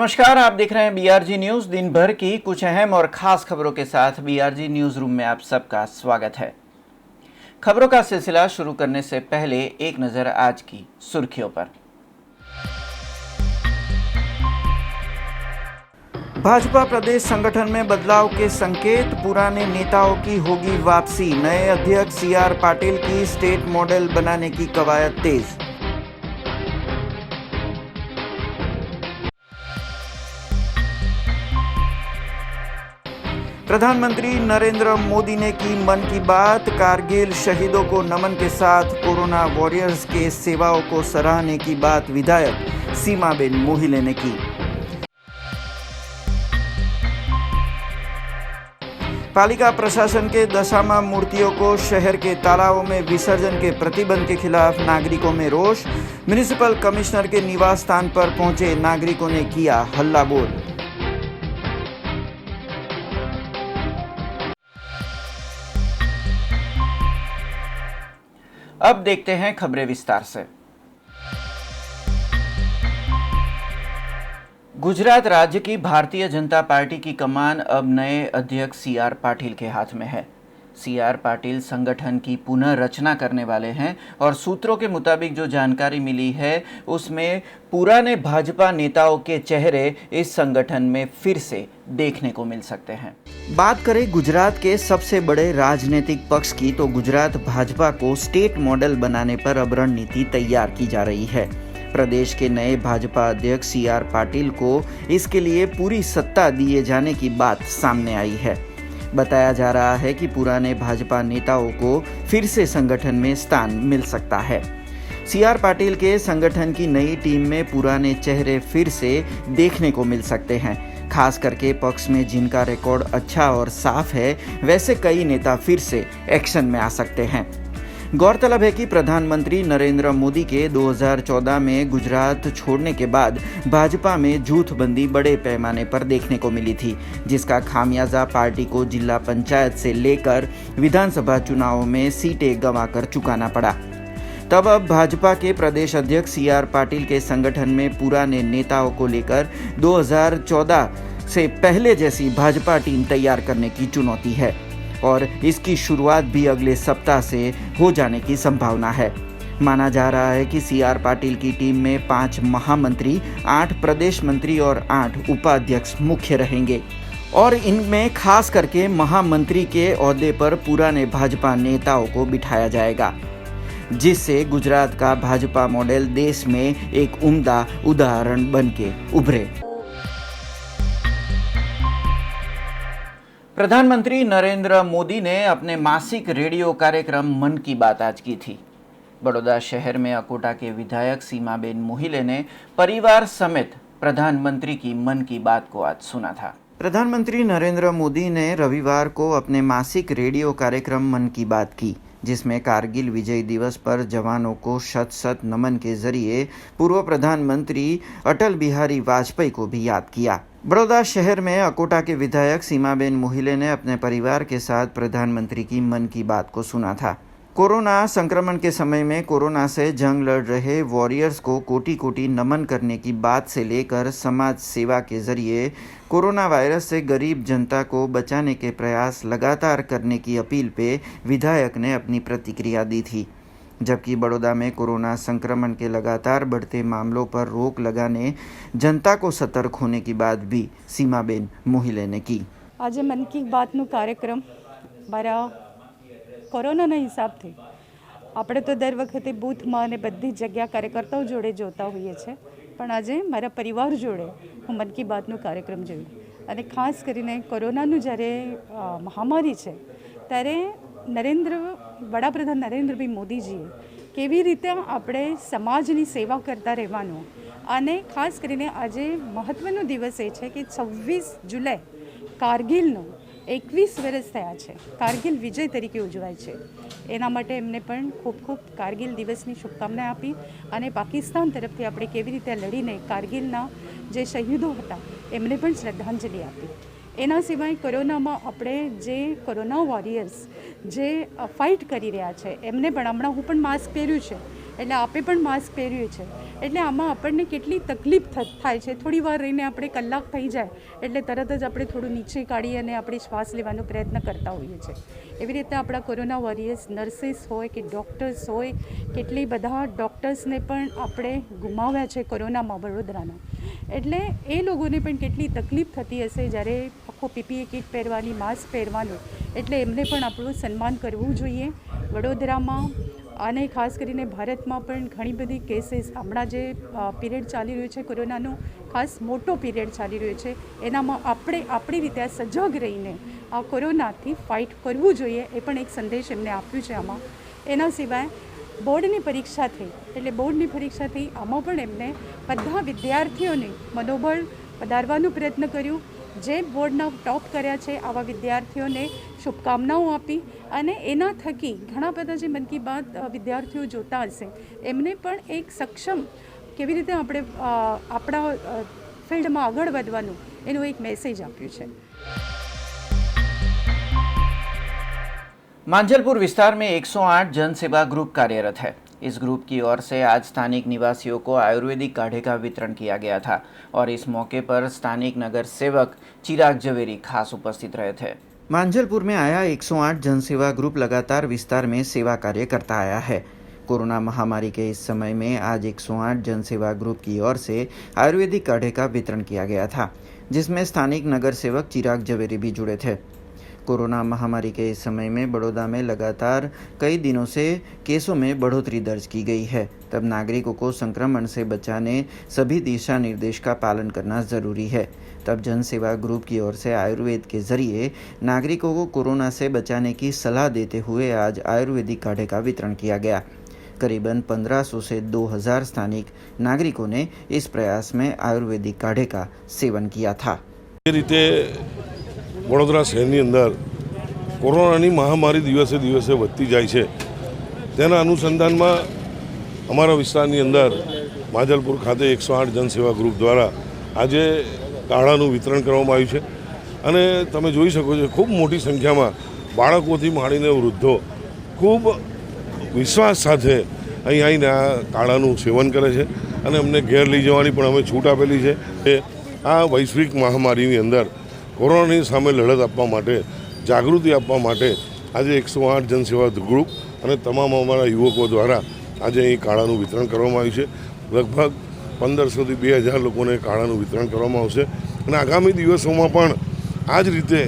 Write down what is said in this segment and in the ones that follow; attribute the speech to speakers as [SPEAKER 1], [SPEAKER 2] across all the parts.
[SPEAKER 1] नमस्कार, आप देख रहे हैं बीआरजी न्यूज। दिन भर की कुछ अहम और खास खबरों के साथ बीआरजी न्यूज रूम में आप सबका स्वागत है। खबरों का सिलसिला शुरू करने से पहले एक नजर आज की सुर्खियों पर। भाजपा प्रदेश संगठन में बदलाव के संकेत, पुराने नेताओं की होगी वापसी। नए अध्यक्ष सीआर पाटिल की स्टेट मॉडल बनाने की कवायद तेज। प्रधानमंत्री नरेंद्र मोदी ने की मन की बात, कारगिल शहीदों को नमन के साथ कोरोना वॉरियर्स के सेवाओं को सराहने की बात विधायक सीमाबेन मोहिले ने की। पालिका प्रशासन के दशामा मूर्तियों को शहर के तालाबों में विसर्जन के प्रतिबंध के खिलाफ नागरिकों में रोष। म्युनिसिपल कमिश्नर के निवास स्थान पर पहुंचे नागरिकों ने किया हल्ला बोल। अब देखते हैं खबरें विस्तार से। गुजरात राज्य की भारतीय जनता पार्टी की कमान अब नए अध्यक्ष सीआर पाटिल के हाथ में है। सीआर पाटिल संगठन की पुनर्रचना करने वाले हैं और सूत्रों के मुताबिक जो जानकारी मिली है उसमें पुराने भाजपा नेताओं के चेहरे इस संगठन में फिर से देखने को मिल सकते हैं। बात करें गुजरात के सबसे बड़े राजनीतिक पक्ष की, तो गुजरात भाजपा को स्टेट मॉडल बनाने पर अब रणनीति तैयार की जा रही है। प्रदेश के नए भाजपा अध्यक्ष सीआर पाटिल को इसके लिए पूरी सत्ता दिए जाने की बात सामने आई है। बताया जा रहा है कि पुराने भाजपा नेताओं को फिर से संगठन में स्थान मिल सकता है। सीआर पाटिल के संगठन की नई टीम में पुराने चेहरे फिर से देखने को मिल सकते हैं। खास करके पक्ष में जिनका रिकॉर्ड अच्छा और साफ है, वैसे कई नेता फिर से एक्शन में आ सकते हैं। गौरतलब है कि प्रधानमंत्री नरेंद्र मोदी के 2014 में गुजरात छोड़ने के बाद भाजपा में जूथबंदी बड़े पैमाने पर देखने को मिली थी, जिसका खामियाजा पार्टी को जिला पंचायत से लेकर विधानसभा चुनावों में सीटें गंवाकर चुकाना पड़ा। तब अब भाजपा के प्रदेश अध्यक्ष सीआर पाटिल के संगठन में पुराने नेताओं को लेकर 2014 से पहले जैसी भाजपा टीम तैयार करने की चुनौती है और इसकी शुरुआत भी अगले सप्ताह से हो जाने की संभावना है। माना जा रहा है कि सीआर पाटिल की टीम में 5 महामंत्री, 8 प्रदेश मंत्री और 8 उपाध्यक्ष मुख्य रहेंगे और इनमें खास करके महामंत्री के ओहदे पर पुराने भाजपा नेताओं को बिठाया जाएगा, जिससे गुजरात का भाजपा मॉडल देश में एक उम्दा उदाहरण बनके उभरे। प्रधानमंत्री नरेंद्र मोदी ने अपने मासिक रेडियो कार्यक्रम मन की बात आज की थी। बड़ौदा शहर में अकोटा के विधायक सीमाबेन मोहिले ने परिवार समेत प्रधानमंत्री की मन की बात को आज सुना था। प्रधानमंत्री नरेंद्र मोदी ने रविवार को अपने मासिक रेडियो कार्यक्रम मन की बात की, जिसमें कारगिल विजय दिवस पर जवानों को शत शत नमन के जरिए पूर्व प्रधानमंत्री अटल बिहारी वाजपेयी को भी याद किया। बड़ौदा शहर में अकोटा के विधायक सीमाबेन मोहिले ने अपने परिवार के साथ प्रधानमंत्री की मन की बात को सुना था। कोरोना संक्रमण के समय में कोरोना से जंग लड़ रहे वॉरियर्स को कोटि कोटि नमन करने की बात से लेकर समाज सेवा के जरिए कोरोना वायरस से गरीब जनता को बचाने के प्रयास लगातार करने की अपील पे विधायक ने अपनी प्रतिक्रिया दी थी। जबकि बड़ौदा में कोरोना संक्रमण के लगातार बढ़ते मामलों पर रोक लगाने जनता को सतर्क होने की बात भी सीमाबेन मोहिले ने की।
[SPEAKER 2] आज मन की बातનું કાર્યક્રમ મારા કોરોનાના હિસાબથી આપણે તો દર વખતે બૂથમાં અને બધી જગ્યા કાર્યકર્તાઓ જોડે જોતા હોઈએ છે, પણ આજે મારા પરિવાર જોડે હું મન કી બાતનું કાર્યક્રમ જોયું અને ખાસ કરીને કોરોનાનું જ્યારે મહામારી છે ત્યારે વડાપ્રધાન નરેન્દ્રભાઈ મોદીજીએ કેવી રીતે આપણે સમાજની સેવા કરતા રહેવાનું અને ખાસ કરીને આજે મહત્ત્વનો દિવસ એ છે કે 26 જુલાઈ કારગિલનો 21 વર્ષ થયા છે, કારગિલ વિજય તરીકે ઉજવાય છે। એના માટે એમને પણ ખૂબ ખૂબ કારગિલ દિવસની શુભકામના આપી અને પાકિસ્તાન તરફથી આપણે કેવી રીતે લડીને કારગિલના જે શહીદો હતા એમને પણ શ્રદ્ધાંજલિ આપી। એના સિવાય કોરોનામાં આપણે જે કોરોના વોરિયર્સ જે ફાઇટ કરી રહ્યા છે એમને પણ હમણાં હું પણ માસ્ક પહેર્યું છે, એટલે આપે પણ માસ્ક પહેર્યું છે, એટલે આમાં આપણને કેટલી તકલીફ થાય છે. થોડી વાર રહીને આપણે કલાક થઈ જાય એટલે તરત જ આપણે થોડું નીચે કાઢી અને આપણે શ્વાસ લેવાનો પ્રયત્ન કરતા હોઈએ છીએ. એવી રીતે આપણા કોરોના વોરિયર્સ નર્સિસ હોય કે ડૉક્ટર્સ હોય, કેટલી બધા ડૉક્ટર્સને પણ આપણે ગુમાવ્યા છે કોરોનામાં વડોદરાના. એટલે એ લોકોને પણ કેટલી તકલીફ થતી હશે જ્યારે આખો પીપીઈ કિટ પહેરવાની, માસ્ક પહેરવાનું. એટલે એમને પણ આપણું સન્માન કરવું જોઈએ. વડોદરામાં અને ખાસ કરીને ભારતમાં પણ ઘણી બધી કેસીસ, હમણાં જે પીરિયડ ચાલી રહ્યું છે કોરોનાનો, ખાસ મોટો પીરિયડ ચાલી રહ્યો છે, એનામાં આપણે આપણી રીતે સજગ રહીને આ કોરોનાથી ફાઇટ કરવું જોઈએ. એ પણ એક સંદેશ એમને આપ્યું છે આમાં. એના સિવાય બોર્ડની પરીક્ષા થઈ, એટલે બોર્ડની પરીક્ષાથી આમાં પણ એમને બધા વિદ્યાર્થીઓને મનોબળ વધારવાનો પ્રયત્ન કર્યું. જે બોર્ડના ટોપ કર્યા છે આવા વિદ્યાર્થીઓને શુભકામનાઓ આપી અને એના થકી ઘણા બધા જે મન કી બાત વિદ્યાર્થીઓ જોતા હશે એમને પણ એક સક્ષમ કેવી રીતે આપણે આપણા ફિલ્ડમાં આગળ વધવાનું એનું એક મેસેજ આપ્યું છે.
[SPEAKER 1] मांझलपुर विस्तार में 108 जन सेवा ग्रुप कार्यरत है. इस ग्रुप की ओर से आज स्थानिक निवासियों को आयुर्वेदिक काढ़े का वितरण किया गया था और इस मौके पर स्थानिक नगर सेवक चिराग जवेरी खास उपस्थित रहे थे. मांझलपुर में आया 108 जन सेवा ग्रुप लगातार विस्तार में सेवा कार्य करता आया है. कोरोना महामारी के इस समय में आज 108 जन सेवा ग्रुप की ओर से आयुर्वेदिक काढ़े का वितरण किया गया था, जिसमें स्थानिक नगर सेवक चिराग जवेरी भी जुड़े थे. कोरोना महामारी के इस समय में बड़ौदा में लगातार कई दिनों से केसों में बढ़ोतरी दर्ज की गई है. तब नागरिकों को संक्रमण से बचाने सभी दिशा निर्देश का पालन करना ज़रूरी है. तब जन सेवा ग्रुप की ओर से आयुर्वेद के जरिए नागरिकों को कोरोना से बचाने की सलाह देते हुए आज आयुर्वेदिक काढ़े का वितरण किया गया. करीबन 1500 से 2000 स्थानिक नागरिकों ने इस प्रयास में आयुर्वेदिक काढ़े का सेवन किया था.
[SPEAKER 3] વડોદરા શહેરની અંદર કોરોનાની મહામારી દિવસે દિવસે વધતી જાય છે. તેના અનુસંધાનમાં અમારા વિસ્તારની અંદર માંજલપુર ખાતે 108 જનસેવા ગ્રુપ દ્વારા આજે કાઢાનું વિતરણ કરવામાં આવ્યું છે અને તમે જોઈ શકો છો ખૂબ મોટી સંખ્યામાં બાળકોથી માંડીને વૃદ્ધો ખૂબ વિશ્વાસ સાથે અહીં આવીને આ કાઢાનું સેવન કરે છે અને અમને ઘેર લઈ જવાની પણ અમે છૂટ આપેલી છે. આ વૈશ્વિક મહામારીની અંદર કોરોનાની સામે લડત આપવા માટે, જાગૃતિ આપવા માટે આજે 108 જનસેવા ગ્રુપ અને તમામ અમારા યુવકો દ્વારા આજે અહીં કાળાનું વિતરણ કરવામાં આવ્યું છે. લગભગ 1500થી 2000 લોકોને કાળાનું વિતરણ કરવામાં આવશે અને આગામી દિવસોમાં પણ આ જ રીતે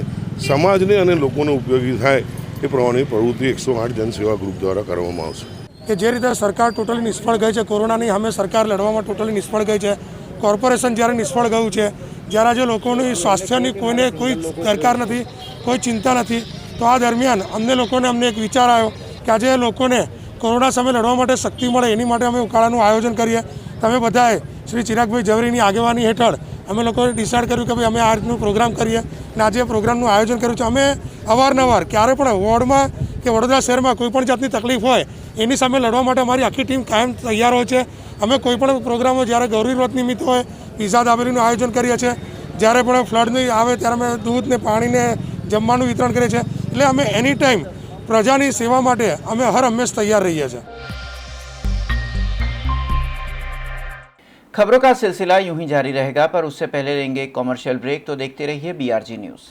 [SPEAKER 3] સમાજને અને લોકોને ઉપયોગી થાય એ પ્રમાણેની પ્રવૃત્તિ 108 જનસેવા ગ્રુપ દ્વારા કરવામાં આવશે.
[SPEAKER 4] કે જે રીતે સરકાર ટોટલી નિષ્ફળ ગઈ છે, કોરોનાની સામે સરકાર લડવામાં ટોટલી નિષ્ફળ ગઈ છે, કોર્પોરેશન જ્યારે નિષ્ફળ ગયું છે, જ્યારે આજે લોકોની સ્વાસ્થ્યની કોઈને કોઈ દરકાર નથી, કોઈ ચિંતા નથી, તો આ દરમિયાન અમને એક વિચાર આવ્યો કે આજે લોકોને કોરોના સામે લડવા માટે શક્તિ મળે એની માટે અમે ઉકાળાનું આયોજન કરીએ. તમે બધાએ શ્રી ચિરાગભાઈ ઝવેરીની આગેવાની હેઠળ અમે લોકોએ ડિસાઇડ કર્યું કે ભાઈ અમે આ રીતનું પ્રોગ્રામ કરીએ અને આજે પ્રોગ્રામનું આયોજન કર્યું છે. અમે અવારનવાર ક્યારે પણ વોર્ડમાં કે વડોદરા શહેરમાં કોઈ પણ જાતની તકલીફ હોય એની સામે લડવા માટે અમારી આખી ટીમ કાયમ તૈયાર હોય છે. અમે કોઈ પણ પ્રોગ્રામો જ્યારે ગૌરી વ્રત નિમિત્ત હોય પીઝા દાબેલીનું આયોજન કરીએ છીએ, જ્યારે પણ ફ્લડની આવે ત્યારે અમે દૂધ ને પાણીને જમવાનું વિતરણ કરીએ છીએ. એટલે અમે એની ટાઈમ પ્રજાની સેવા માટે અમે હર હંમેશ તૈયાર રહીએ છીએ.
[SPEAKER 1] खबरों का सिलसिला यूं ही जारी रहेगा, पर उससे पहले लेंगे एक कॉमर्शियल ब्रेक. तो देखते रहिए BRG न्यूज़.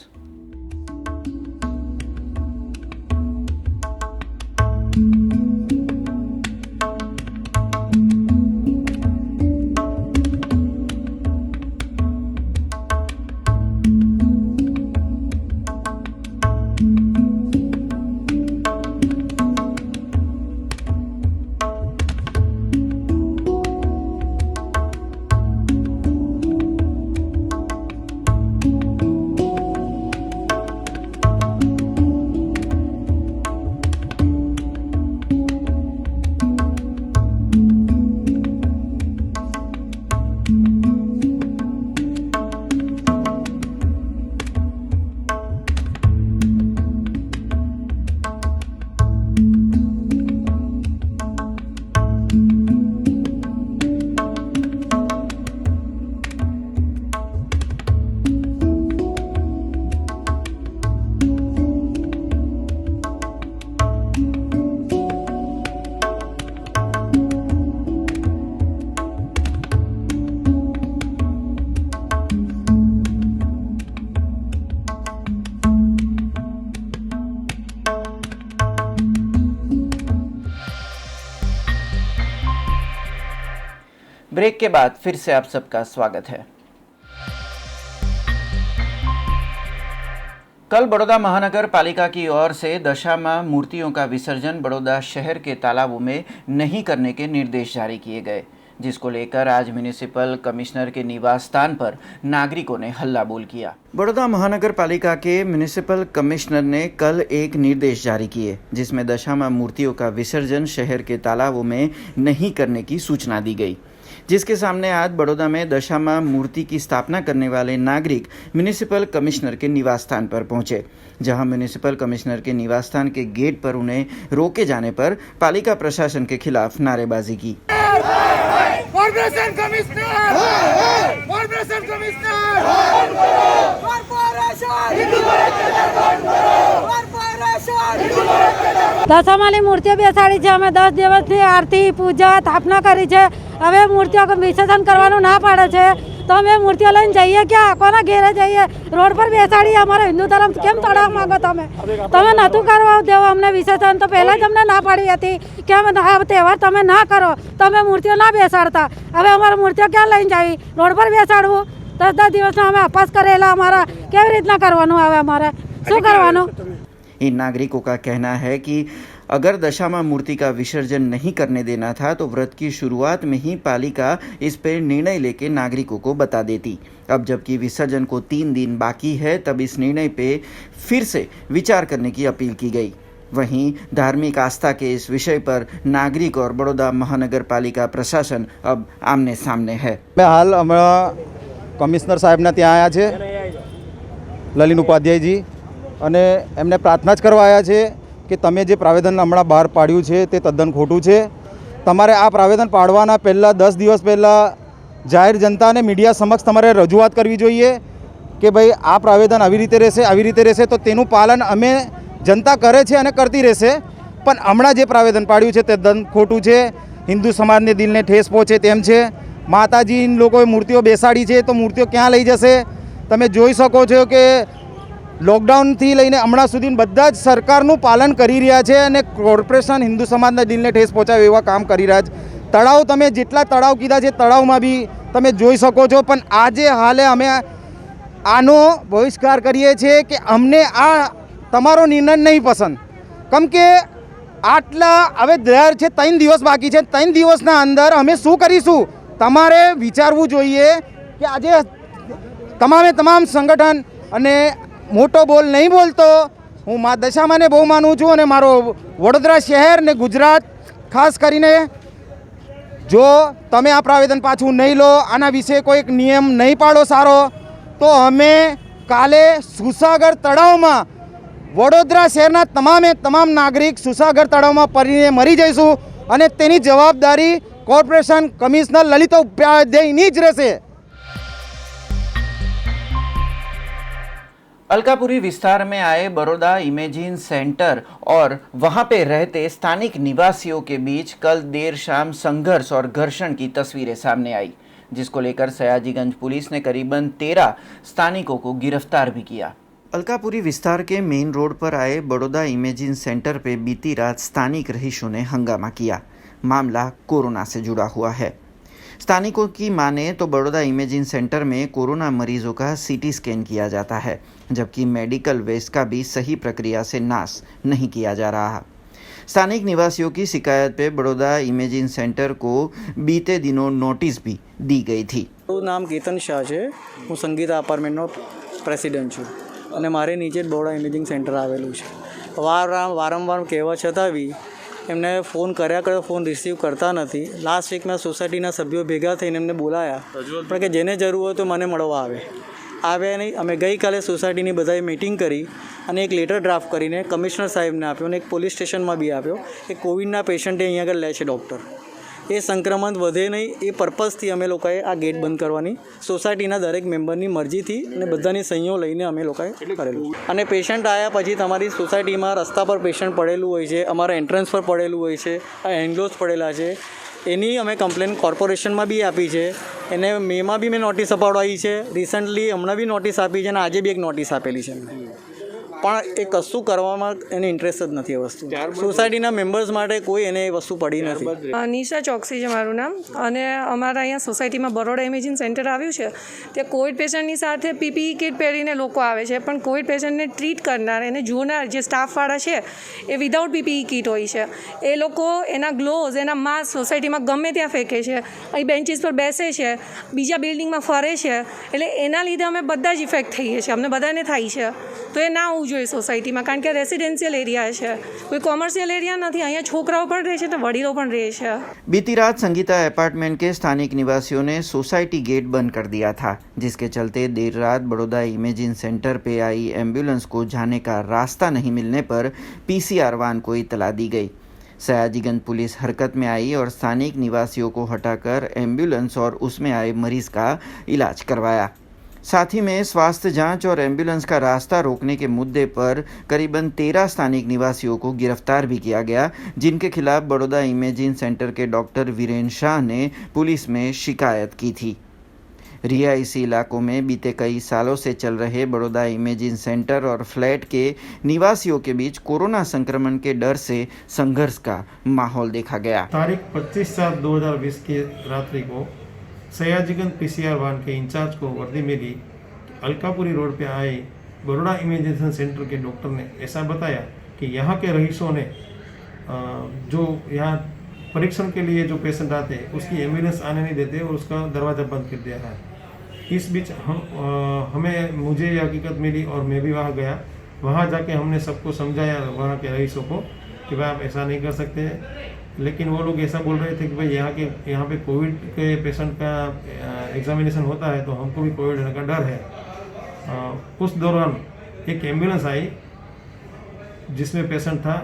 [SPEAKER 1] ब्रेक के बाद फिर से आप सबका स्वागत है। कल बड़ौदा महानगर पालिका की ओर से दशामा मूर्तियों का विसर्जन बड़ौदा शहर के तालाबों में नहीं करने के निर्देश जारी किए गए, जिसको लेकर आज म्युनिसिपल कमिश्नर के निवास स्थान पर नागरिकों ने हल्ला बोल किया। बड़ौदा महानगर पालिका के म्युनिसिपल कमिश्नर ने कल एक निर्देश जारी किए, जिसमें दशामा मूर्तियों का विसर्जन शहर के तालाबों में नहीं करने की सूचना दी गई, जिसके सामने आज बड़ौदा में दशामा मूर्ति की स्थापना करने वाले नागरिक म्युनिसिपल कमिश्नर के निवास स्थान पर पहुंचे, जहां म्युनिसिपल कमिश्नर के निवास स्थान के गेट पर उन्हें रोके जाने पर पालिका प्रशासन के खिलाफ नारेबाजी की।
[SPEAKER 5] कॉर्पोरेशन कमिश्नर कॉर्पोरेशन कमिश्नर
[SPEAKER 6] દશામાની મૂર્તિઓ બેસાડી છે। અમે 10 દિવસની આરતી પૂજા સ્થાપના કરી છે। હવે મૂર્તિઓ વિસર્જન કરવાનું ના પાડે છે તો અમે મૂર્તિઓ લઈને જઈએ ક્યાં? કોના ઘેરે જઈએ? રોડ પર બેસાડીએ? અમારા હિન્દુ ધર્મ કેમ તોડવા માંગો તમે? તમે નહોતું કરવા દેવો અમને વિસર્જન, તો પહેલાં જ અમને ના પાડી હતી કે આ તહેવાર તમે ના કરો, તમે મૂર્તિઓ ના બેસાડતા। હવે અમારી મૂર્તિઓ ક્યાં લઈને જવી? રોડ પર બેસાડવું? 10 દિવસના અમે અપાસ કરેલા, અમારા કેવી રીતના કરવાનું? હવે અમારે શું કરવાનું?
[SPEAKER 1] इन नागरिकों का कहना है कि अगर दशामा मूर्ति का विसर्जन नहीं करने देना था तो व्रत की शुरुआत में ही पालिका इस पर निर्णय लेके नागरिकों को बता देती। अब जबकि विसर्जन को 3 दिन बाकी है, तब इस निर्णय पे फिर से विचार करने की अपील की गई। वहीं धार्मिक आस्था के इस विषय पर नागरिक और बड़ौदा महानगर पालिका प्रशासन अब आमने सामने है।
[SPEAKER 7] मैं हाल हमारा कमिश्नर साहेब ने ત્યાં આવ્યા છે, લલિન ઉપાધ્યાયજી, અને એમને પ્રાર્થના જ કરવા આવ્યા છે કે તમે જે પ્રાવેદન હમણાં બહાર પાડ્યું છે તે તદ્દન ખોટું છે। તમારે આ પ્રાવેદન પાડવાના પહેલાં 10 દિવસ પહેલાં જાહેર જનતા અને મીડિયા સમક્ષ તમારે રજૂઆત કરવી જોઈએ કે ભાઈ આ પ્રાવેદન આવી રીતે રહેશે તો તેનું પાલન અમે જનતા કરે છે અને કરતી રહેશે। પણ હમણાં જે પ્રાવેદન પાડ્યું છે તે તદ્દન ખોટું છે, હિન્દુ સમાજને દિલને ઠેસ પહોંચે તેમ છે। માતાજી લોકોએ મૂર્તિઓ બેસાડી છે તો મૂર્તિઓ ક્યાં લઈ જશે? તમે જોઈ શકો છો કે લોકડાઉનથી લઈને હમણાં સુધી બધા જ સરકારનું પાલન કરી રહ્યા છે અને કોર્પોરેશન હિન્દુ સમાજના દિલને ઠેસ પહોંચાવે એવા કામ કરી રહ્યા છે। તળાવ તમે જેટલા તળાવ કીધા છે તળાવમાં બી તમે જોઈ શકો છો, પણ આજે હાલે અમે આનો બહિષ્કાર કરીએ છીએ કે અમને આ તમારો નિર્ણય નહીં પસંદ, કેમ કે આટલા હવે દર છે 3 દિવસ બાકી છે, 3 દિવસના અંદર અમે શું કરીશું? તમારે વિચારવું જોઈએ કે આજે તમામે તમામ સંગઠન અને મોટો બોલ નહીં બોલતો। હું મા દશામાને બહુ માનું છું અને મારો વડોદરા શહેર ને ગુજરાત ખાસ કરીને જો તમે આ પ્રાવેદન પાછું નહીં લો, આના વિશે કોઈ એક નિયમ નહીં પાડો સારો, તો અમે કાલે સુસાગર તળાવમાં વડોદરા શહેરના તમામે તમામ નાગરિક સુસાગર તળાવમાં પડીને મરી જઈશું અને તેની જવાબદારી કોર્પોરેશન કમિશનર લલિત ઉપાધ્યાયની જ રહેશે।
[SPEAKER 1] अलकापुरी विस्तार में आए बड़ौदा इमेजिंग सेंटर और वहां पे रहते स्थानिक निवासियों के बीच कल देर शाम संघर्ष और घर्षण की तस्वीरें सामने आई, जिसको लेकर सयाजीगंज पुलिस ने करीबन 13 स्थानिकों को गिरफ्तार भी किया। अलकापुरी विस्तार के मेन रोड पर आए बड़ौदा इमेजिंग सेंटर पे बीती रात स्थानिक रहीशों ने हंगामा किया। मामला कोरोना से जुड़ा हुआ है। स्थानिकों की माने तो बड़ौदा इमेजिंग सेंटर में कोरोना मरीजों का सीटी स्कैन किया जाता है, जबकि मेडिकल वेस्ट का भी सही प्रक्रिया से नाश नहीं किया जा रहा। स्थानिक निवासियों की शिकायत पे बड़ौदा इमेजिंग सेंटर को बीते दिनों नोटिस भी दी गई थी।
[SPEAKER 8] नाम केतन शाह है, हूँ संगीता अपार्टमेंटનો પ્રેસિડેન્ટ છું અને મારે નીચે બરોડા ઇમેજિંગ સેન્ટર આવેલું છે। વારંવાર કહેવા છતાં બી એમને ફોન કર્યા કરે, ફોન રિસીવ કરતા નથી। લાસ્ટ વીકમાં સોસાયટીના સભ્યો ભેગા થઈને એમને બોલાયા પણ કે જેને જરૂર હોય તો મને મળવા આવ્યા નહીં। અમે ગઈકાલે સોસાયટીની બધાએ મિટિંગ કરી અને એક લેટર ડ્રાફ્ટ કરીને કમિશનર સાહેબને આપ્યો અને એક પોલીસ સ્ટેશનમાં બી આપ્યો કે કોવિડના પેશન્ટે અહીંયા આગળ લે છે ડૉક્ટર, એ સંક્રમણ વધે નહીં એ પર્પઝથી અમે લોકોએ આ ગેટ બંધ કરવાની સોસાયટીના દરેક મેમ્બરની મરજીથી અને બધાની સહીઓ લઈને અમે લોકોએ કરેલું। અને પેશન્ટ આવ્યા પછી તમારી સોસાયટીમાં રસ્તા પર પેશન્ટ પડેલું હોય છે, અમારા એન્ટ્રન્સ પર પડેલું હોય છે, આ હેન્ડગ્લોવ્સ પડેલા છે, એની અમે કમ્પ્લેન કોર્પોરેશનમાં બી આપી છે। એને મેમાં બી મેં નોટિસ અપાવડાવી છે, રિસન્ટલી હમણાં બી નોટિસ આપી છે અને આજે બી એક નોટિસ આપેલી છે। પણ એ કશું કરવામાં એને ઇન્ટરેસ્ટ જ નથી. એ વસ્તુ સોસાયટીના મેમ્બર્સ માટે કોઈ એને એ વસ્તુ પડી નથી.
[SPEAKER 9] નિશા ચોકસી છે મારું નામ, અને અમારા અહીંયા સોસાયટીમાં બરોડા ઇમેજિંગ સેન્ટર આવ્યું છે. ત્યાં કોવિડ પેશન્ટની સાથે પીપીઈ કિટ પહેરીને લોકો આવે છે, પણ કોવિડ પેશન્ટને ટ્રીટ કરનાર, એને જોનાર જે સ્ટાફવાળા છે એ વિધાઉટ પીપીઈ કિટ હોય છે. એ લોકો એના ગ્લોવ્સ, એના માસ્ક સોસાયટીમાં ગમે ત્યાં ફેંકે છે, અહીં બેન્ચીસ પર બેસે છે, બીજા બિલ્ડિંગમાં ફરે છે. એટલે એના લીધે અમે બધા જ ઇફેક્ટ થઈએ છીએ, અમને બધાને થાય છે. તો એ ના હોવું જોઈએ સોસાયટીમાં, કારણ કે રેસિડેન્શિયલ એરિયા છે, કોઈ કોમર્શિयल एरिया नहीं. અહીંયા છોકરાઓ પણ રહે છે તો વડીલો પણ રહે છે.
[SPEAKER 1] बीती रात संगीता अपार्टमेंट के स्थानिक निवासियों ने सोसाइटी गेट बंद कर दिया था, जिसके चलते देर रात बड़ौदा इमेजिंग सेंटर पे आई एम्बुलेंस को जाने का रास्ता नहीं मिलने पर पीसीआर वाहन को इतला दी गई. सयाजीगंज पुलिस हरकत में आई और स्थानिक निवासियों को हटाकर एम्बुलेंस और उसमें आए मरीज का इलाज करवाया. साथ ही में स्वास्थ्य जांच और एम्बुलेंस का रास्ता रोकने के मुद्दे पर करीबन 13 स्थानिक निवासियों को गिरफ्तार भी किया गया, जिनके खिलाफ बड़ौदा इमेजिंग सेंटर के डॉक्टर वीरेंद्र शाह ने पुलिस में शिकायत की थी. रिहायशी इलाकों में बीते कई सालों से चल रहे बड़ौदा इमेजिंग सेंटर और फ्लैट के निवासियों के बीच कोरोना संक्रमण के डर से संघर्ष का माहौल देखा गया.
[SPEAKER 10] तारीख 25/7/2020 की रात्रि को सयाजीगंज पीसीआर वाहन के इंचार्ज को वर्दी मिली. अलकापुरी रोड पे आए बड़ौदा इमेजिंग सेंटर के डॉक्टर ने ऐसा बताया कि यहाँ के रईसों ने जो यहाँ परीक्षण के लिए जो पेशेंट आते हैं उसकी एम्बुलेंस आने नहीं देते और उसका दरवाज़ा बंद कर दिया है. इस बीच मुझे ये हकीकत मिली और मैं भी वहाँ गया. वहाँ जाके हमने सबको समझाया, वहाँ के रईसों को, कि भाई आप ऐसा नहीं कर सकते. लेकिन वो लोग ऐसा बोल रहे थे कि भाई यहाँ पे कोविड के पेशेंट का एग्जामिनेशन होता है तो हमको भी कोविड होने का डर है. उस दौरान एक एम्बुलेंस आई जिसमें पेशेंट था.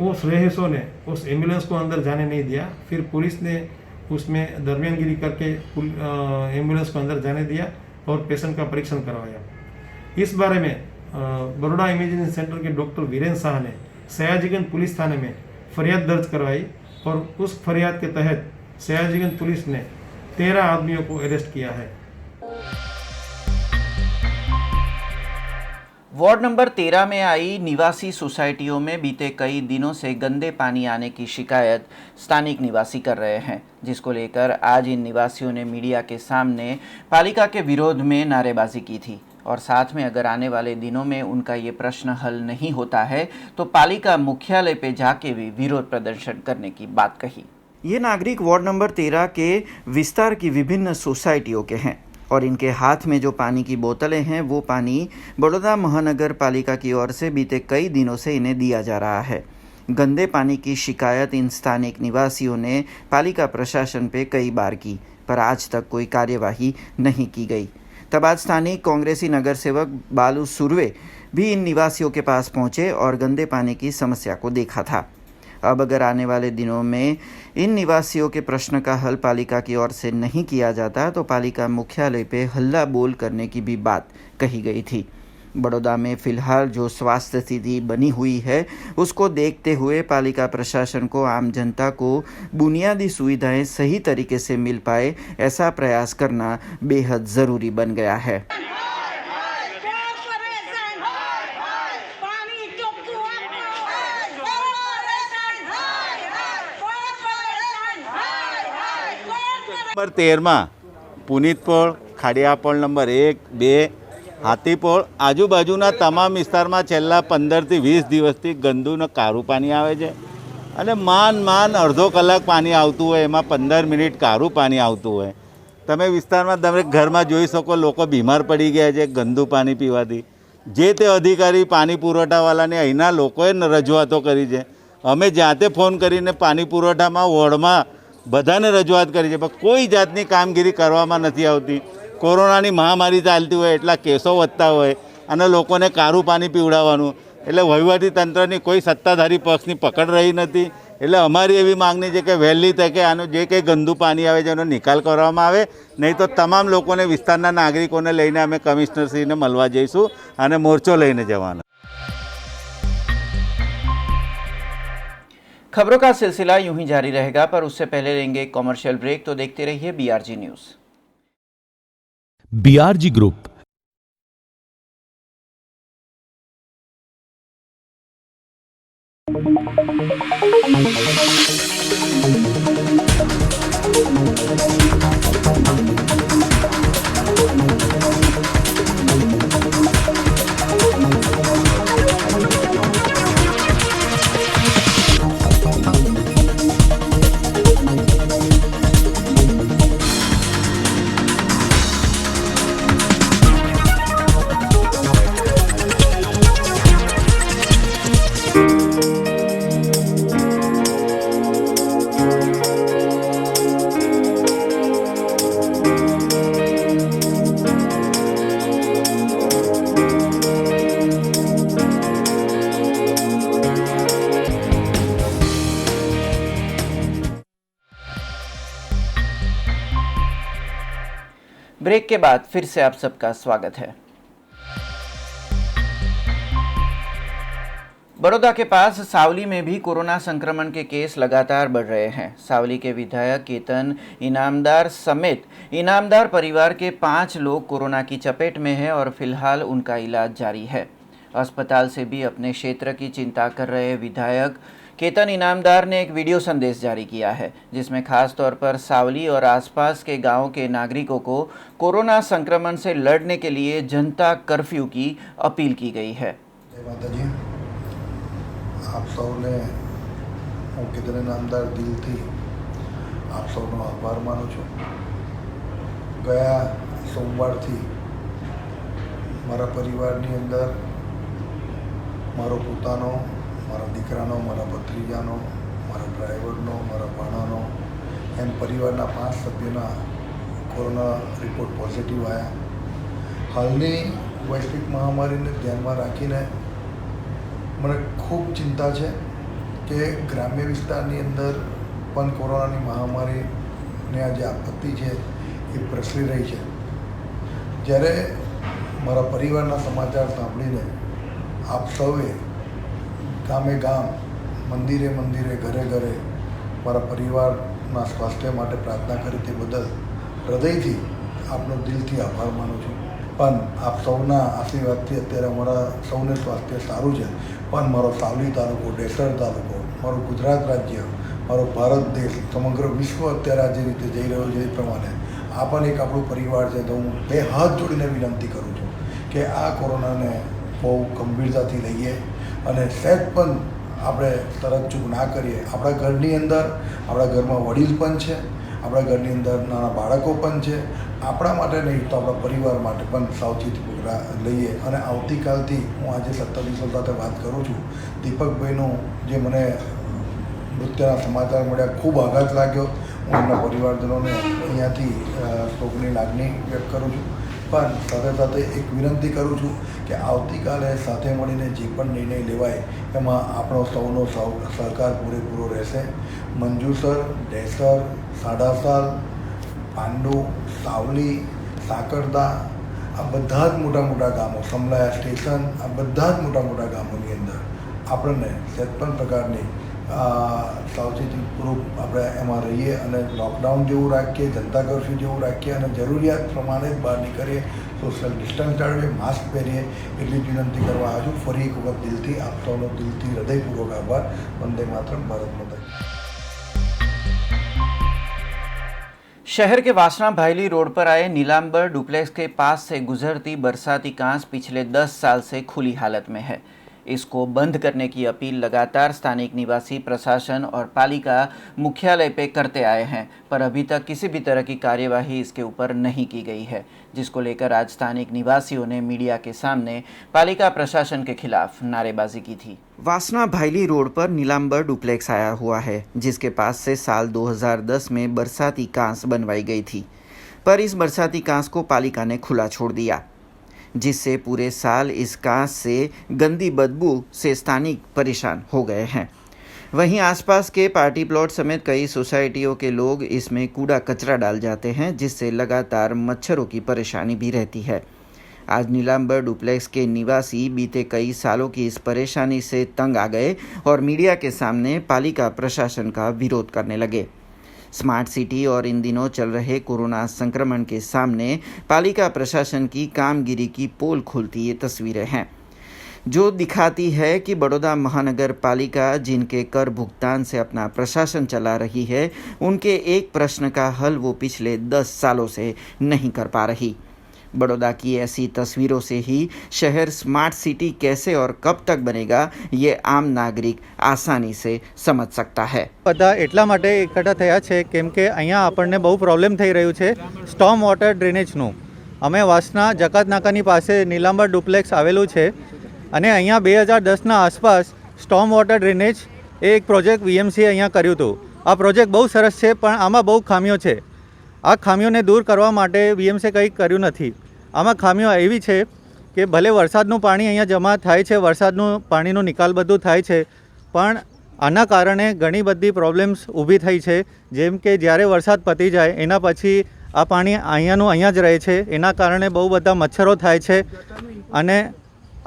[SPEAKER 10] उस रईसों ने उस एम्बुलेंस को अंदर जाने नहीं दिया. फिर पुलिस ने उसमें दरमियानगिरी करके एम्बुलेंस को अंदर जाने दिया और पेशेंट का परीक्षण करवाया. इस बारे में बड़ौदा इमेजिंग सेंटर के डॉक्टर वीरेंद्र शाह ने सयाजीगंज पुलिस थाने में फरियाद दर्ज करवाई और उस फरियाद के तहत सयाजीगंज पुलिस ने 13 आदमियों को अरेस्ट किया है.
[SPEAKER 1] वार्ड नंबर 13 में आई निवासी सोसाइटियों में बीते कई दिनों से गंदे पानी आने की शिकायत स्थानिक निवासी कर रहे हैं, जिसको लेकर आज इन निवासियों ने मीडिया के सामने पालिका के विरोध में नारेबाजी की थी और साथ में अगर आने वाले दिनों में उनका ये प्रश्न हल नहीं होता है तो पालिका मुख्यालय पे जाके भी विरोध प्रदर्शन करने की बात कही. ये नागरिक वार्ड नंबर 13 के विस्तार की विभिन्न सोसाइटियों के हैं और इनके हाथ में जो पानी की बोतलें हैं वो पानी बड़ौदा महानगर पालिका की ओर से बीते कई दिनों से इन्हें दिया जा रहा है. गंदे पानी की शिकायत इन स्थानिक निवासियों ने पालिका प्रशासन पे कई बार की, पर आज तक कोई कार्यवाही नहीं की गई. तब आज स्थानीय कांग्रेसी नगर सेवक बालू सुरवे भी इन निवासियों के पास पहुंचे और गंदे पानी की समस्या को देखा था. अब अगर आने वाले दिनों में इन निवासियों के प्रश्न का हल पालिका की ओर से नहीं किया जाता तो पालिका मुख्यालय पे हल्ला बोल करने की भी बात कही गई थी. बड़ौदा में फिलहाल जो स्वास्थ्य स्थिति बनी हुई है उसको देखते हुए पालिका प्रशासन को आम जनता को बुनियादी सुविधाएं सही तरीके से मिल पाए ऐसा प्रयास करना बेहद ज़रूरी बन गया है.
[SPEAKER 11] નંબર 13માં પુનિતપોળ, ખાડિયાપોળ નંબર 1, 2, હાથીપોળ આજુબાજુના તમામ વિસ્તારમાં છેલ્લા 15થી 20 દિવસથી ગંદુ ને કારું પાણી આવે છે અને માન અડધો કલાક પાણી આવતું હોય, એમાં 15 મિનિટ કારું પાણી આવતું હોય. તમે વિસ્તારમાં તમે ઘરમાં જોઈ શકો, લોકો બીમાર પડી ગયા છે ગંદુ પાણી પીવાથી. જે તે અધિકારી પાણી પુરવઠાવાળાને અહીંના લોકોએ રજૂઆતો કરી છે. અમે જાતે ફોન કરીને પાણી પુરવઠામાં વોર્ડમાં બધાને રજૂઆત કરી છે, પણ કોઈ જાતની કામગીરી કરવામાં નથી આવતી. કોરોનાની મહામારી ચાલતી હોય, એટલા કેસો વધતા હોય અને લોકોને કારું પાણી પીવડાવવાનું, એટલે વહીવટી તંત્રની કોઈ સત્તાધારી પક્ષની પકડ રહી નથી. એટલે અમારી એવી માંગણી છે કે વહેલી તકે આનું જે કંઈ ગંદુ પાણી આવે છે એનો નિકાલ કરવામાં આવે, નહીં તો તમામ લોકોને, વિસ્તારના નાગરિકોને લઈને અમે કમિશનરશ્રીને મળવા જઈશું અને મોરચો લઈને જવાનો.
[SPEAKER 1] खबरों का सिलसिला यूं ही जारी रहेगा, पर उससे पहले लेंगे एक कॉमर्शियल ब्रेक, तो देखते रहिए BRG news.
[SPEAKER 12] BRG group
[SPEAKER 1] break के बाद फिर से आप सबका स्वागत है। बड़ौदा के पास सावली में भी कोरोना संक्रमण के केस लगातार बढ़ रहे हैं। सावली के विधायक केतन इनामदार समेत इनामदार परिवार के 5 लोग कोरोना की चपेट में हैं और फिलहाल उनका इलाज जारी है। अस्पताल से भी अपने क्षेत्र की चिंता कर रहे विधायक केतन इनामदार ने एक वीडियो संदेश जारी किया है, जिसमें खास तौर पर सावली और आसपास के गांव के नागरिकों को कोरोना संक्रमण से लड़ने के लिए जनता कर्फ्यू की अपील की गई है।
[SPEAKER 12] जय माता जी, आप સૌને હું કેતન ઇનામદાર દિલથી આપ સૌનો આભાર માનું છું। ગયા સોમવારથી મારા પરિવારની અંદર મારો પોતાનો, મારા દીકરાનો, મારા ભત્રીજાનો, મારા ડ્રાઈવરનો, મારા ભાણાનો એમ પરિવારના 5 સભ્યોના કોરોના રિપોર્ટ પોઝિટિવ આવ્યા। હાલની વૈશ્વિક મહામારીને ધ્યાનમાં રાખીને મને ખૂબ ચિંતા છે કે ગ્રામ્ય વિસ્તારની અંદર પણ કોરોનાની મહામારીની આ જે આપત્તિ છે એ પ્રસરી રહી છે। જ્યારે મારા પરિવારના સમાચાર સાંભળીને આપ સૌએ ગામે ગામ, મંદિરે મંદિરે, ઘરે ઘરે મારા પરિવારના સ્વાસ્થ્ય માટે પ્રાર્થના કરી તે બદલ હૃદયથી આપનો દિલથી આભાર માનું છું। પણ આપ સૌના આશીર્વાદથી અત્યારે અમારા સૌને સ્વાસ્થ્ય સારું છે। પણ મારો સાવલી તાલુકો, ડેસર તાલુકો, મારું ગુજરાત રાજ્ય, મારો ભારત દેશ, સમગ્ર વિશ્વ અત્યારે આ જે રીતે જઈ રહ્યો છે એ પ્રમાણે આ પણ એક આપણું પરિવાર છે। તો હું 2 હાથ જોડીને વિનંતી કરું છું કે આ કોરોનાને બહુ ગંભીરતાથી લઈએ અને સહેજ પણ આપણે તરતચૂક ના કરીએ। આપણા ઘરની અંદર, આપણા ઘરમાં વડીલ પણ છે, આપણા ઘરની અંદર નાના બાળકો પણ છે। આપણા માટે નહીં તો આપણા પરિવાર માટે પણ સાવચેતી લઈએ। અને આવતીકાલથી હું આજે સત્તાધીશો સાથે વાત કરું છું। દીપકભાઈનું જે મને મૃત્યુના સમાચાર મળ્યા, ખૂબ આઘાત લાગ્યો। હું એમના પરિવારજનોને અહીંયાથી શોકની લાગણી વ્યક્ત કરું છું। પણ સાથે સાથે એક વિનંતી કરું છું કે આવતીકાલે સાથે મળીને જે પણ નિર્ણય લેવાય એમાં આપણો સૌનો સહકાર પૂરેપૂરો રહેશે। મંજુસર, ડેસર, સાડાસાલ, પાંડુ, સાવલી, સાકરદા આ બધા જ મોટા મોટા ગામો, સમલાયા સ્ટેશન, આ બધા જ મોટા મોટા ગામોની અંદર આપણને સહેજ પણ પ્રકારની સાવચેતીપૂર્વક આપણે એમાં રહીએ અને લોકડાઉન જેવું રાખીએ, જનતા કર્ફ્યુ જેવું રાખીએ અને જરૂરિયાત પ્રમાણે જ બહાર નીકળીએ, સોશિયલ ડિસ્ટન્સ જાળવીએ, માસ્ક પહેરીએ એટલી જ વિનંતી કરવા આવ્યો છું। ફરી એક વખત દિલથી આપ સૌનો દિલથી હૃદયપૂર્વક આભાર। વંદે માતરમ, ભારત માતા।
[SPEAKER 1] शहर के वासना भायली रोड पर आए नीलांबर डुप्लेक्स के पास से गुजरती बरसाती कांस पिछले 10 साल से खुली हालत में है। इसको बंद करने की अपील लगातार स्थानिक निवासी, प्रशासन और पालिका मुख्यालय पे करते आए हैं, पर अभी तक किसी भी तरह की कार्यवाही इसके ऊपर नहीं की गई है, जिसको लेकर आज स्थानिक निवासियों ने मीडिया के सामने पालिका प्रशासन के खिलाफ नारेबाजी की थी। वासना भायली रोड पर नीलांबर डुप्लेक्स आया हुआ है, जिसके पास से साल 2010 में बरसाती कांस बनवाई गई थी, पर इस बरसाती कांस को पालिका ने खुला छोड़ दिया, जिससे पूरे साल इस कांस से गंदी बदबू से स्थानिक परेशान हो गए हैं। वहीं आसपास के पार्टी प्लॉट समेत कई सोसाइटियों के लोग इसमें कूड़ा कचरा डाल जाते हैं, जिससे लगातार मच्छरों की परेशानी भी रहती है। आज नीलांबर डुप्लेक्स के निवासी बीते कई सालों की इस परेशानी से तंग आ गए और मीडिया के सामने पालिका प्रशासन का विरोध करने लगे। स्मार्ट सिटी और इन दिनों चल रहे कोरोना संक्रमण के सामने पालिका प्रशासन की कामगिरी की पोल खुलती ये तस्वीरें हैं। जो दिखाती है कि बड़ौदा महानगर पालिका जिनके कर भुगतान से अपना प्रशासन चला रही है, उनके एक प्रश्न का हल वो पिछले 10 सालों से नहीं कर पा रही। बड़ौदा की ऐसी तस्वीरों से ही शहर स्मार्ट सिटी कैसे और कब तक बनेगा, ये आम नागरिक आसानी से समझ सकता है।
[SPEAKER 7] બધા એટલા માટે એકઠા થયા છે કેમ કે અહીંયા આપણને બહુ પ્રોબ્લેમ થઈ રહ્યું છે સ્ટોર્મ વોટર ડ્રેનેજનું। અમે વાસના જકાત નાકાની પાસે નીલાંબર ડુપ્લેક્સ આવેલું છે અને અહીંયા 2010ના આસપાસ સ્ટોર્મ વોટર ડ્રેનેજ એ એક પ્રોજેક્ટ વીએમસીએ અહીંયા કર્યું હતું। આ પ્રોજેક્ટ બહુ સરસ છે પણ આમાં બહુ ખામીઓ છે। આ ખામીઓને દૂર કરવા માટે વીએમસીએ કંઈ કર્યું નથી। આમાં ખામીઓ એવી છે કે ભલે વરસાદનું પાણી અહીંયા જમા થાય છે, વરસાદનું પાણીનો નિકાલ બધું થાય છે, પણ આના કારણે ઘણી બધી પ્રોબ્લેમ્સ ઊભી થઈ છે। જેમ કે જ્યારે વરસાદ પતી જાય એના પછી આ પાણી અહીંયાનું અહીંયા જ રહે છે, એના કારણે બહુ બધા મચ્છરો થાય છે અને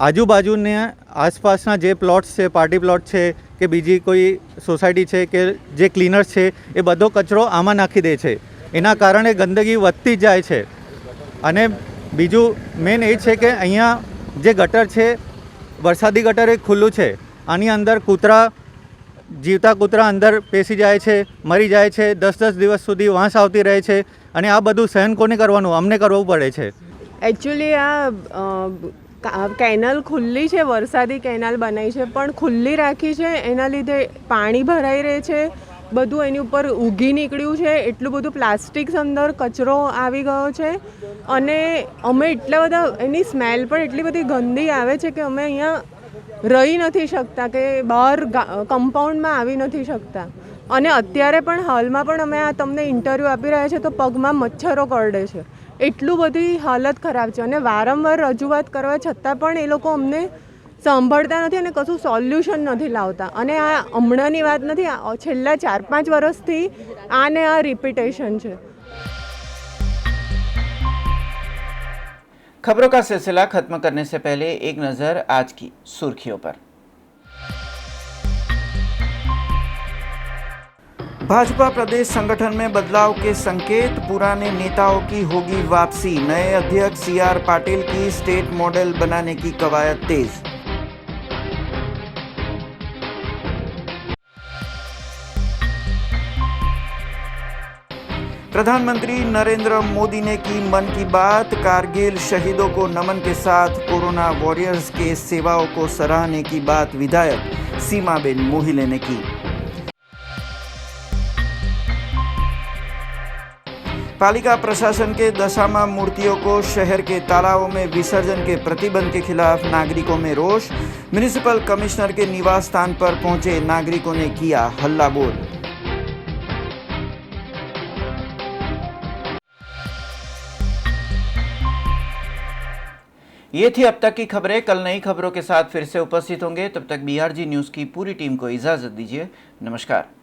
[SPEAKER 7] આજુબાજુને આસપાસના જે પ્લોટ્સ છે, પાર્ટી પ્લોટ છે કે બીજી કોઈ સોસાયટી છે કે જે ક્લીનર્સ છે એ બધો કચરો આમાં નાખી દે છે। એના કારણે ગંદકી વધતી જાય છે અને બીજું મેન એ છે કે અહીંયા જે ગટર છે, વરસાદી ગટર એ ખુલ્લું છે, આની અંદર કૂતરા, જીવતા કૂતરા અંદર પેસી જાય છે, મરી જાય છે, 10-10 દિવસ સુધી વાસ આવતી રહે છે અને આ બધું સહન કોને કરવાનું? અમને કરવું પડે છે।
[SPEAKER 13] એકચ્યુઅલી આ કેનાલ ખુલ્લી છે, વરસાદી કેનાલ બનાવી છે પણ ખુલ્લી રાખી છે, એના લીધે પાણી ભરાઈ રહે છે, બધું એની ઉપર ઉગી નીકળ્યું છે, એટલું બધું પ્લાસ્ટિક અંદર કચરો આવી ગયો છે અને અમે એટલા બધા એની સ્મેલ પણ એટલી બધી ગંદી આવે છે કે અમે અહીંયા રહી નથી શકતા કે બહાર કમ્પાઉન્ડમાં આવી નથી શકતા। અને અત્યારે પણ હાલમાં પણ અમે આ તમને ઇન્ટરવ્યૂ આપી રહ્યા છે તો પગમાં મચ્છરો કરડે છે, એટલું બધી હાલત ખરાબ છે અને વારંવાર રજૂઆત કરવા છતાં પણ એ લોકો અમને સાંભળતા નથી અને કશું સોલ્યુશન નથી લાવતા। અને આ હમણાંની વાત નથી, આ છેલ્લા 4-5 વર્ષથી આને આ રિપીટેશન છે।
[SPEAKER 1] खबरों का सिलसिला खत्म करने से पहले एक नजर आज की सुर्खियों पर। भाजपा प्रदेश संगठन में बदलाव के संकेत, पुराने नेताओं की होगी वापसी, नए अध्यक्ष सीआर पाटिल की स्टेट मॉडल बनाने की कवायद तेज। प्रधानमंत्री नरेंद्र मोदी ने की मन की बात, कारगिल शहीदों को नमन के साथ कोरोना वॉरियर्स के सेवाओं को सराहने की बात विधायक सीमाबेन मोहिले ने की। पालिका प्रशासन के दशामा मूर्तियों को शहर के तालाबों में विसर्जन के प्रतिबंध के खिलाफ नागरिकों में रोष, म्युनिसिपल कमिश्नर के निवास स्थान पर पहुंचे नागरिकों ने किया हल्ला बोल। ये थी अब तक की खबरें। कल नई खबरों के साथ फिर से उपस्थित होंगे, तब तक BRG न्यूज़ की पूरी टीम को इजाज़त दीजिए। नमस्कार।